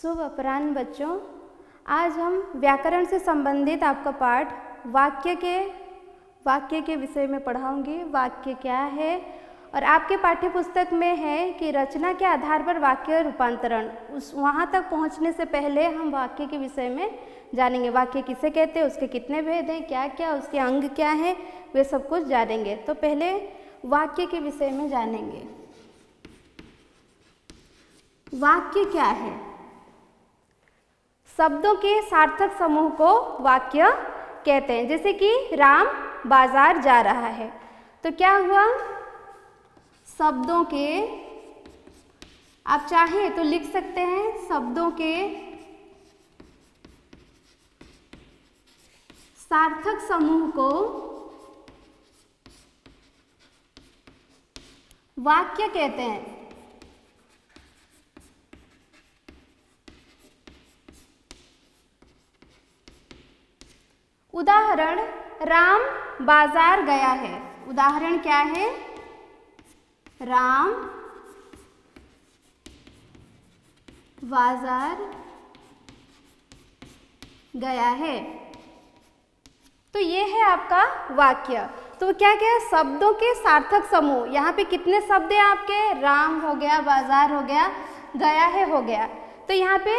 शुभ अपराह्न बच्चों। आज हम व्याकरण से संबंधित आपका पाठ वाक्य के विषय में पढ़ाऊंगी। वाक्य क्या है, और आपके पाठ्य पुस्तक में है कि रचना के आधार पर वाक्य रूपांतरण। वहाँ तक पहुँचने से पहले हम वाक्य के विषय में जानेंगे। वाक्य किसे कहते हैं, उसके कितने भेद हैं, क्या क्या उसके अंग क्या हैं, वे सब कुछ जानेंगे। तो पहले वाक्य के विषय में जानेंगे। वाक्य क्या है? शब्दों के सार्थक समूह को वाक्य कहते हैं। जैसे कि राम बाजार जा रहा है, तो क्या हुआ? शब्दों के, आप चाहें तो लिख सकते हैं, शब्दों के सार्थक समूह को वाक्य कहते हैं। उदाहरण, राम बाजार गया है। उदाहरण क्या है? राम बाजार गया है। तो ये है आपका वाक्य। तो क्या क्या? शब्दों के सार्थक समूह। यहाँ पे कितने शब्द हैं आपके? राम हो गया, बाजार हो गया, गया है हो गया। तो यहाँ पे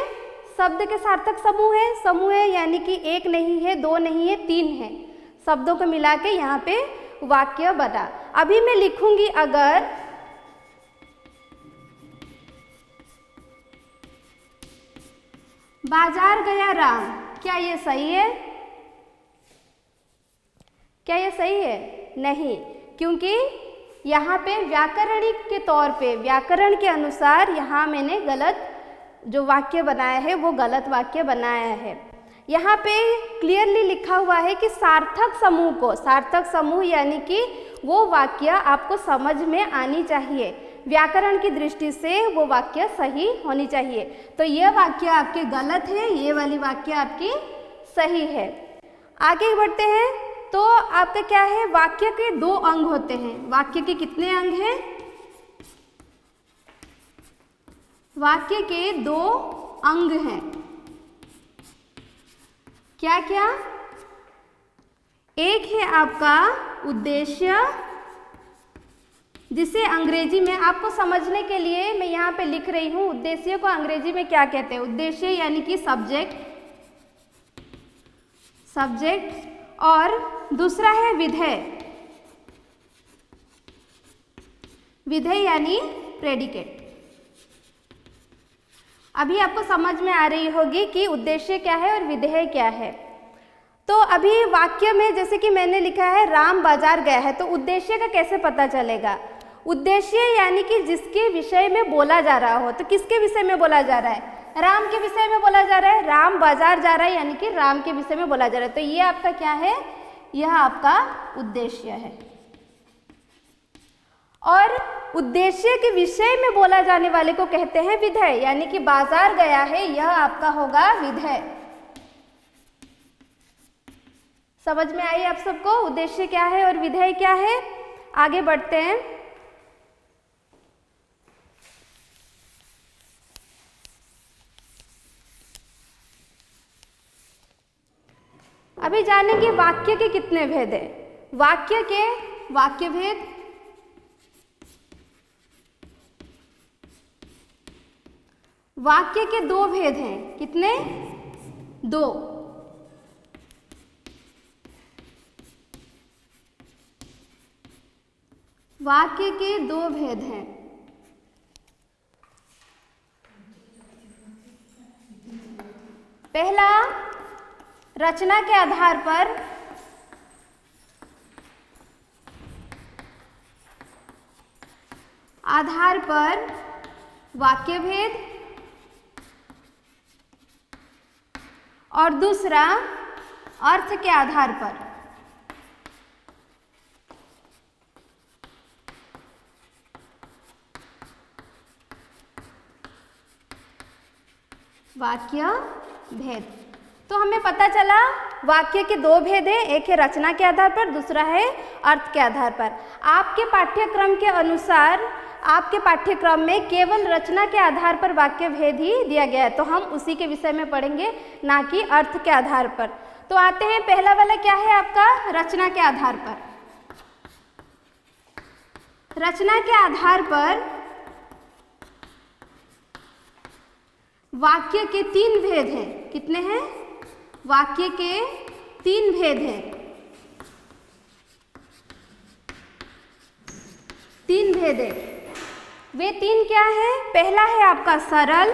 शब्द के सार्थक समूह है, यानी कि एक नहीं है, दो नहीं है, तीन है। शब्दों को मिला के यहाँ पे वाक्य बना। अभी मैं लिखूंगी अगर बाजार गया राम, क्या ये सही है? क्या ये सही है? नहीं, क्योंकि यहाँ पे व्याकरणिक के तौर पे, व्याकरण के अनुसार यहाँ मैंने गलत जो वाक्य बनाया है वो गलत वाक्य बनाया है। यहाँ पे क्लियरली लिखा हुआ है कि सार्थक समूह को, सार्थक समूह यानी कि वो वाक्य आपको समझ में आनी चाहिए, व्याकरण की दृष्टि से वो वाक्य सही होनी चाहिए। तो ये वाक्य आपके गलत है, ये वाली वाक्य आपकी सही है। आगे बढ़ते हैं। तो आपका क्या है? वाक्य के दो अंग होते हैं। वाक्य के कितने अंग हैं? वाक्य के दो अंग हैं। क्या क्या? एक है आपका उद्देश्य, जिसे अंग्रेजी में आपको समझने के लिए मैं यहाँ पे लिख रही हूँ। उद्देश्य को अंग्रेजी में क्या कहते हैं? उद्देश्य यानी कि सब्जेक्ट। और दूसरा है विधेय यानी प्रेडिकेट। अभी आपको समझ में आ रही होगी कि उद्देश्य क्या है और विधेय क्या है। तो अभी वाक्य में जैसे कि मैंने लिखा है राम बाजार गया है, तो उद्देश्य का कैसे पता चलेगा? उद्देश्य यानी कि जिसके विषय में बोला जा रहा हो। तो किसके विषय में बोला जा रहा है? राम के विषय में बोला जा रहा है। राम बाजार जा रहा है यानी कि राम के विषय में बोला जा रहा है। तो ये आपका क्या है? यह आपका उद्देश्य है। और उद्देश्य के विषय में बोला जाने वाले को कहते हैं विधेय, यानी कि बाजार गया है, यह आपका होगा विधेय। समझ में आई आप सबको उद्देश्य क्या है और विधेय क्या है? आगे बढ़ते हैं। अभी जानेंगे वाक्य के कितने भेद हैं। वाक्य के वाक्य भेद, वाक्य के दो भेद हैं। कितने? दो। वाक्य के दो भेद हैं। पहला, रचना के आधार पर वाक्य भेद, और दूसरा अर्थ के आधार पर। वाक्य भेद। तो हमें पता चला वाक्य के दो भेद हैं, एक है रचना के आधार पर, दूसरा है अर्थ के आधार पर। आपके पाठ्यक्रम के अनुसार आपके पाठ्यक्रम में केवल रचना के आधार पर वाक्य भेद ही दिया गया है, तो हम उसी के विषय में पढ़ेंगे, ना कि अर्थ के आधार पर। तो आते हैं, पहला वाला क्या है आपका, रचना के आधार पर। रचना के आधार पर वाक्य के 3 भेद हैं। कितने हैं? वाक्य के 3 भेद हैं। 3 भेद है। वे 3 क्या है? पहला है आपका सरल,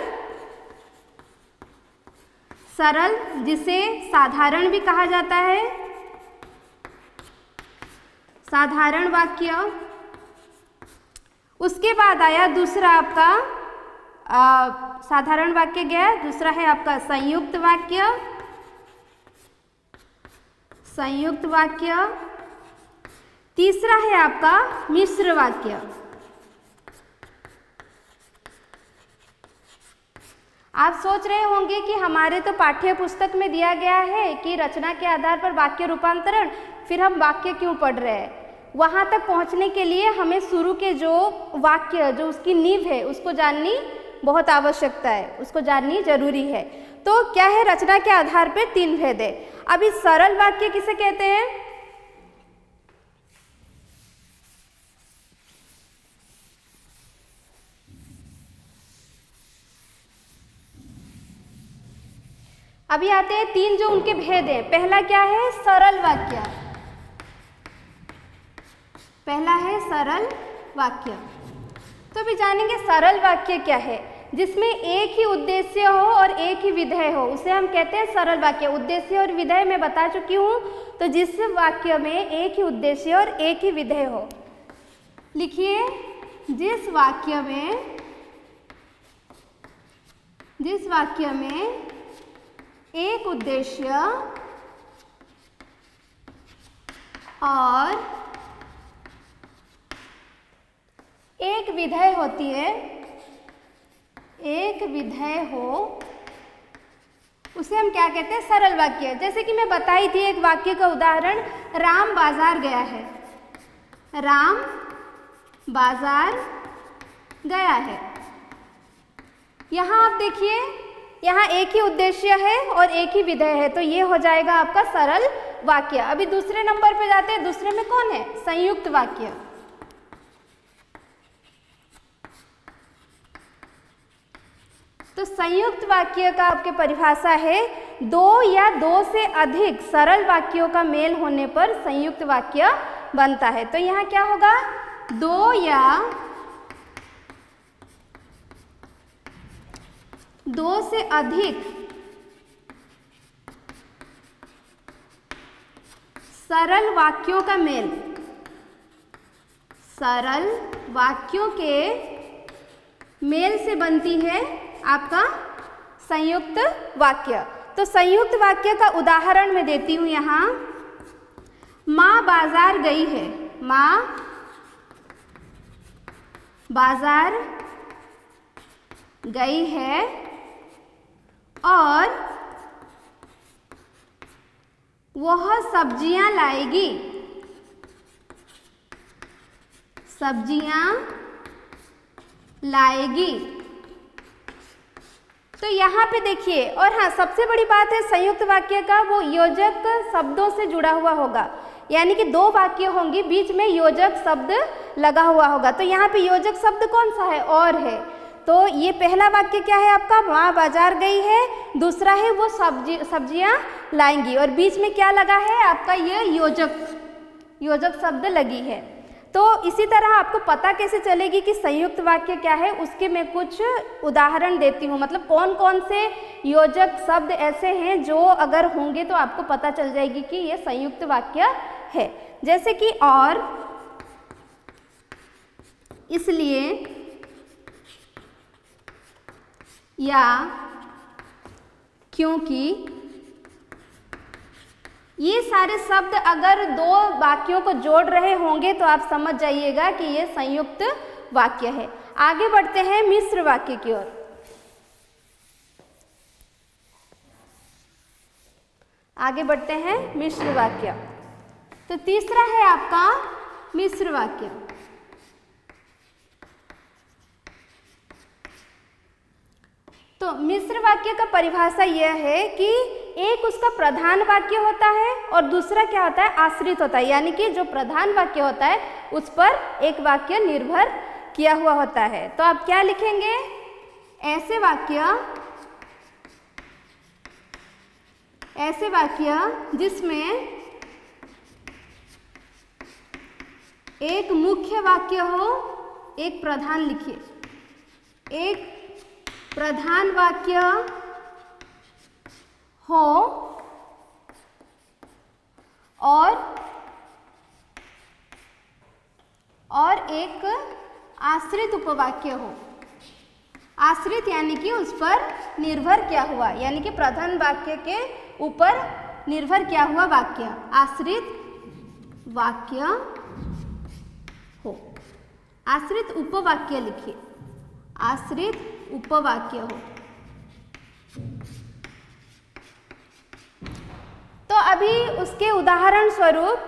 सरल जिसे साधारण भी कहा जाता है, साधारण वाक्य। उसके बाद आया दूसरा आपका साधारण वाक्य गया, दूसरा है आपका संयुक्त वाक्य, संयुक्त वाक्य। तीसरा है आपका मिश्र वाक्य। आप सोच रहे होंगे कि हमारे तो पाठ्य पुस्तक में दिया गया है कि रचना के आधार पर वाक्य रूपांतरण, फिर हम वाक्य क्यों पढ़ रहे हैं? वहाँ तक पहुँचने के लिए हमें शुरू के जो वाक्य, जो उसकी नींव है, उसको जाननी बहुत आवश्यकता है, उसको जाननी जरूरी है। तो क्या है? रचना के आधार पर 3 भेद है। अभी सरल वाक्य किसे कहते हैं? अभी आते हैं 3 जो उनके भेद हैं। पहला क्या है? सरल वाक्य। पहला है सरल वाक्य। तो अभी जानेंगे सरल वाक्य क्या है। जिसमें एक ही उद्देश्य हो और एक ही विधेय हो, उसे हम कहते हैं सरल वाक्य। उद्देश्य और विधेय मैं बता चुकी हूँ। तो जिस वाक्य में एक ही उद्देश्य और एक ही विधेय हो, लिखिए, जिस वाक्य में एक उद्देश्य और एक विधेय होती है, एक विधेय हो, उसे हम क्या कहते हैं? सरल वाक्य। जैसे कि मैं बताई थी एक वाक्य का उदाहरण, राम बाजार गया है। राम बाजार गया है। यहाँ आप देखिए, यहाँ एक ही उद्देश्य है और एक ही विधेय है, तो ये हो जाएगा आपका सरल वाक्य। अभी दूसरे नंबर पे जाते हैं। दूसरे में कौन है? संयुक्त वाक्य। तो संयुक्त वाक्य का आपके परिभाषा है, 2 या 2 से अधिक सरल वाक्यों का मेल होने पर संयुक्त वाक्य बनता है। तो यहाँ क्या होगा? 2 से अधिक सरल वाक्यों का मेल, सरल वाक्यों के मेल से बनती है आपका संयुक्त वाक्य। तो संयुक्त वाक्य का उदाहरण मैं देती हूँ यहाँ। माँ बाजार गई है। माँ बाजार गई है और वह सब्जियां लाएगी। सब्जियां लाएगी। तो यहाँ पे देखिए, और हाँ, सबसे बड़ी बात है संयुक्त वाक्य का, वो योजक शब्दों से जुड़ा हुआ होगा। यानी कि 2 वाक्य होंगे, बीच में योजक शब्द लगा हुआ होगा। तो यहाँ पे योजक शब्द कौन सा है? और है। तो ये पहला वाक्य क्या है आपका? माँ बाजार गई है। दूसरा है वो सब्जियाँ लाएंगी, और बीच में क्या लगा है आपका? ये योजक शब्द लगी है। तो इसी तरह आपको पता कैसे चलेगी कि संयुक्त वाक्य क्या है, उसके मैं कुछ उदाहरण देती हूँ। मतलब कौन कौन से योजक शब्द ऐसे हैं जो अगर होंगे तो आपको पता चल जाएगी कि ये संयुक्त वाक्य है। जैसे कि और, इसलिए, या, क्योंकि, ये सारे शब्द अगर 2 वाक्यों को जोड़ रहे होंगे तो आप समझ जाइएगा कि ये संयुक्त वाक्य है। आगे बढ़ते हैं मिश्र वाक्य की ओर। आगे बढ़ते हैं मिश्र वाक्य। तो तीसरा है आपका मिश्र वाक्य। तो मिश्र वाक्य का परिभाषा यह है कि एक उसका प्रधान वाक्य होता है और दूसरा क्या होता है, आश्रित होता है, यानी कि जो प्रधान वाक्य होता है उस पर एक वाक्य निर्भर किया हुआ होता है। तो आप क्या लिखेंगे, ऐसे वाक्य जिसमें एक मुख्य वाक्य हो, एक प्रधान लिखिए, एक प्रधान वाक्य हो और एक आश्रित उपवाक्य हो। आश्रित यानी कि उस पर निर्भर किया हुआ, यानी कि प्रधान वाक्य के ऊपर निर्भर किया हुआ वाक्य, आश्रित वाक्य हो। आश्रित उपवाक्य लिखिए, आश्रित उपवाक्य हो। तो अभी उसके उदाहरण स्वरूप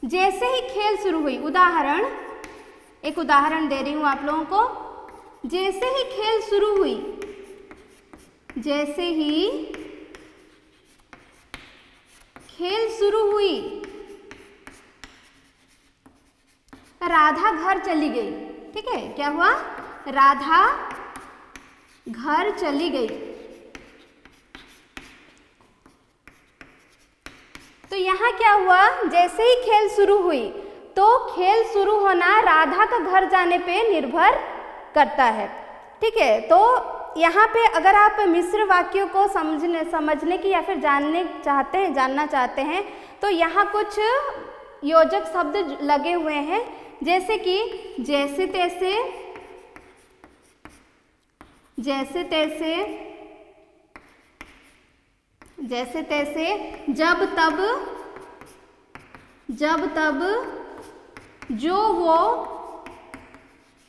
जैसे ही खेल शुरू हुई, एक उदाहरण दे रही हूं आप लोगों को। जैसे ही खेल शुरू हुई, जैसे ही खेल शुरू हुई, राधा घर चली गई। ठीक है, क्या हुआ, राधा घर चली गई। तो यहाँ क्या हुआ, जैसे ही खेल शुरू हुई तो खेल शुरू होना राधा का घर जाने पे निर्भर करता है। ठीक है, तो यहाँ पे अगर आप मिश्र वाक्यों को समझने की या फिर जानना चाहते हैं तो यहाँ कुछ योजक शब्द लगे हुए हैं, जैसे कि जैसे तैसे, जैसे तैसे, जैसे तैसे, जब तब, जब तब, जो वो।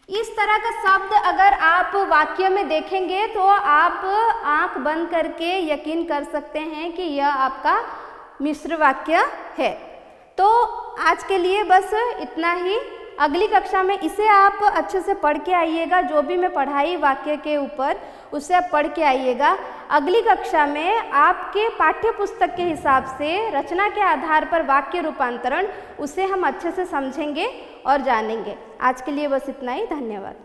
इस तरह का शब्द अगर आप वाक्य में देखेंगे तो आप आंख बंद करके यकीन कर सकते हैं कि यह आपका मिश्र वाक्य है। तो आज के लिए बस इतना ही। अगली कक्षा में इसे आप अच्छे से पढ़ के आइएगा, जो भी मैं पढ़ाई वाक्य के ऊपर उसे आप पढ़ के आइएगा। अगली कक्षा में आपके पाठ्य पुस्तक के हिसाब से रचना के आधार पर वाक्य रूपांतरण, उसे हम अच्छे से समझेंगे और जानेंगे। आज के लिए बस इतना ही। धन्यवाद।